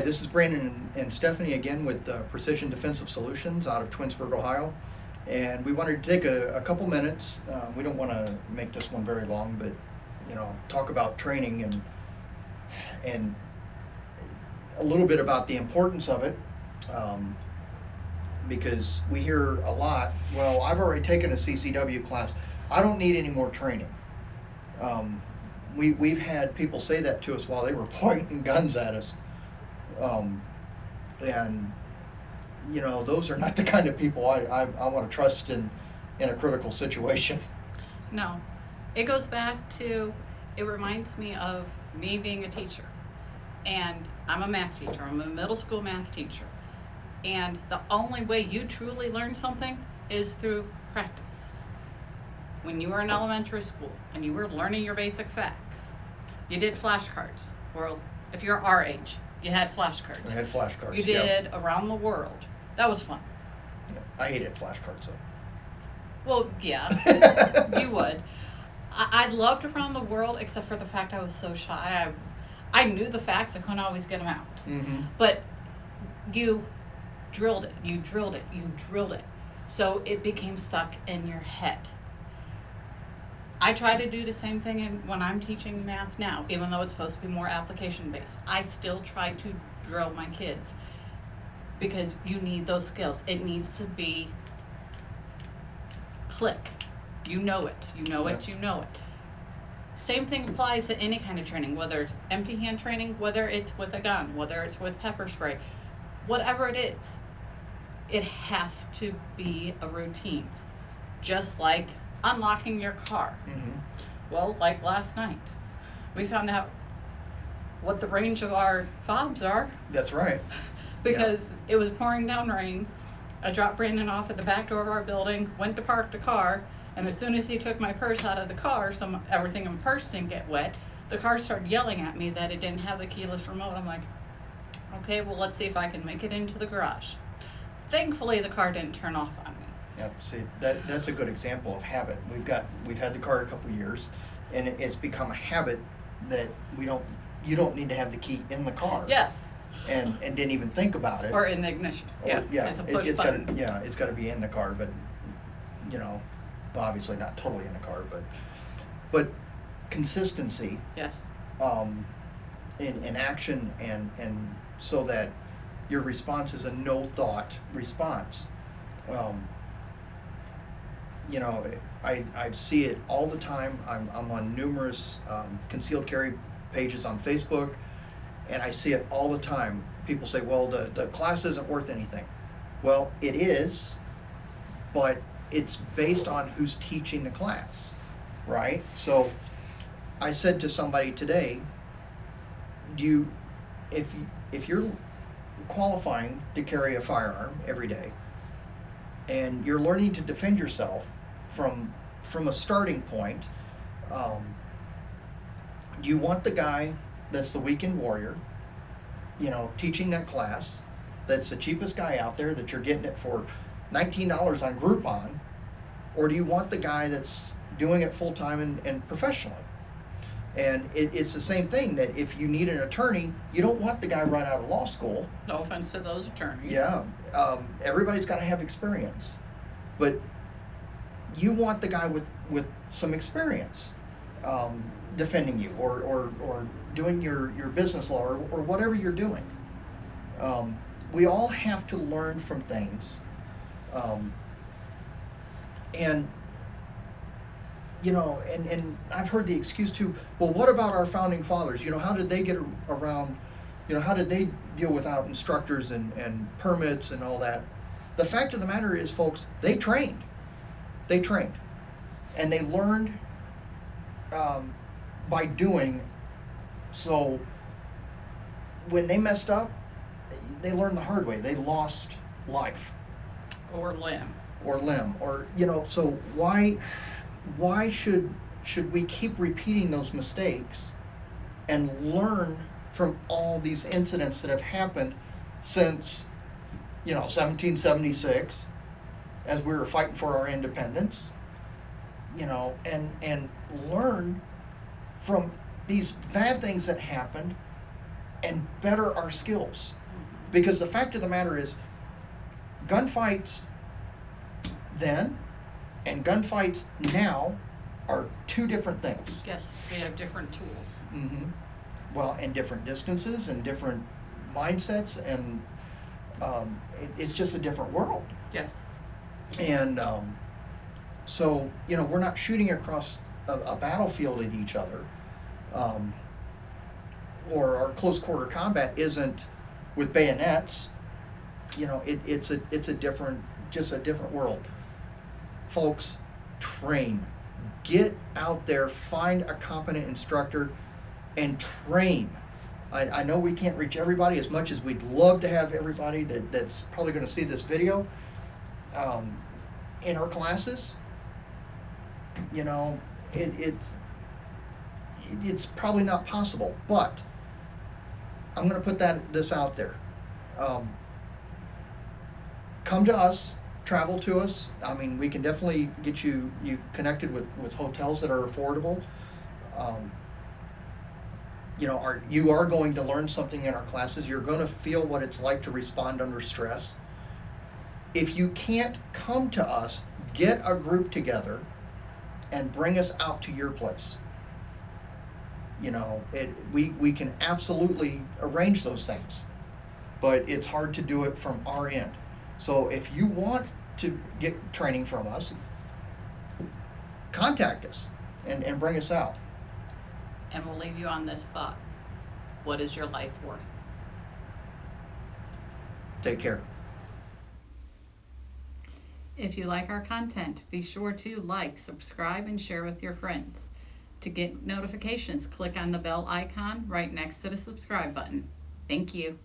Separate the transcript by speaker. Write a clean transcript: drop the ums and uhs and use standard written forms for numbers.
Speaker 1: this is Brandon and Stephanie again with Precision Defensive Solutions out of Twinsburg, Ohio. And we wanted to take a couple minutes. We don't want to make this one very long, but talk about training and a little bit about the importance of it. Because we hear a lot, well, I've already taken a CCW class. I don't need any more training. We've had people say that to us while they were pointing guns at us. And those are not the kind of people I want to trust in a critical situation.
Speaker 2: No. It goes back to, it reminds me of me being a teacher. And I'm a math teacher. I'm a middle school math teacher. And the only way you truly learn something is through practice. When you were in elementary school and you were learning your basic facts, you did flashcards. Well, if you're our age, you had flashcards.
Speaker 1: I had flashcards.
Speaker 2: You did around the world. That was fun.
Speaker 1: Yeah. I hated flashcards though.
Speaker 2: Well, yeah, you would. I loved around the world, except for the fact I was so shy. I knew the facts, I couldn't always get them out.
Speaker 1: Mm-hmm.
Speaker 2: But you drilled it. So it became stuck in your head. I try to do the same thing when I'm teaching math now, even though it's supposed to be more application based. I still try to drill my kids because you need those skills. It needs to be click. You know it. Same thing applies to any kind of training, whether it's empty hand training, whether it's with a gun, whether it's with pepper spray, whatever it is. It has to be a routine, just like unlocking your car.
Speaker 1: Mm-hmm.
Speaker 2: Well, like last night, we found out what the range of our fobs are.
Speaker 1: That's right.
Speaker 2: Because It was pouring down rain. I dropped Brandon off at the back door of our building, went to park the car, and as soon as he took my purse out of the car, everything in my purse didn't get wet. The car started yelling at me that it didn't have the keyless remote. I'm like, okay, well, let's see if I can make it into the garage. Thankfully, the car didn't turn off on me.
Speaker 1: Yep. See, that's a good example of habit. We've had the car a couple of years, and it's become a habit that you don't need to have the key in the car.
Speaker 2: Yes.
Speaker 1: And didn't even think about it.
Speaker 2: Or in the ignition. It's a push button.
Speaker 1: It's got to be in the car, but obviously not totally in the car, but consistency.
Speaker 2: Yes.
Speaker 1: In action and so that your response is a no thought response. I see it all the time. I'm on numerous concealed carry pages on Facebook, and I see it all the time. People say, well, the class isn't worth anything. Well, it is, but it's based on who's teaching the class, right? So I said to somebody today, if you're qualifying to carry a firearm every day and you're learning to defend yourself from a starting point, you want the guy that's the weekend warrior, teaching that class, that's the cheapest guy out there, that you're getting it for $19 on Groupon, or do you want the guy that's doing it full-time and professionally? And it's the same thing, that if you need an attorney, you don't want the guy right out of law school.
Speaker 2: No offense to those attorneys.
Speaker 1: Yeah, everybody's got to have experience, but you want the guy with some experience defending you or doing your business law or whatever you're doing. We all have to learn from things, and I've heard the excuse too, well, what about our founding fathers? How did they get around, how did they deal without instructors and permits and all that? The fact of the matter is, folks, they trained. And they learned by doing. So when they messed up, they learned the hard way. They lost life.
Speaker 2: Or limb.
Speaker 1: So why should we keep repeating those mistakes and learn from all these incidents that have happened since 1776, as we were fighting for our independence, and learn from these bad things that happened and better our skills. Because the fact of the matter is, gunfights then and gunfights now are two different things.
Speaker 2: Yes, they have different tools.
Speaker 1: Mm-hmm. Well, and different distances and different mindsets, and it's just a different world.
Speaker 2: Yes.
Speaker 1: And so, you know, we're not shooting across a battlefield at each other, or our close quarter combat isn't with bayonets. You know, it's a different, just a different world. Folks, train. Get out there, find a competent instructor, and train. I know we can't reach everybody as much as we'd love to have everybody that's probably going to see this video in our classes. You know, it's probably not possible, but I'm going to put this out there. Come to us, travel to us. I mean, we can definitely get you connected with hotels that are affordable. You know, you are going to learn something in our classes. You're going to feel what it's like to respond under stress. If you can't come to us, get a group together and bring us out to your place. You know, we can absolutely arrange those things, but it's hard to do it from our end. So if you want to get training from us, contact us and bring us out.
Speaker 2: And we'll leave you on this thought. What is your life worth?
Speaker 1: Take care.
Speaker 2: If you like our content, be sure to like, subscribe, and share with your friends. To get notifications, click on the bell icon right next to the subscribe button. Thank you.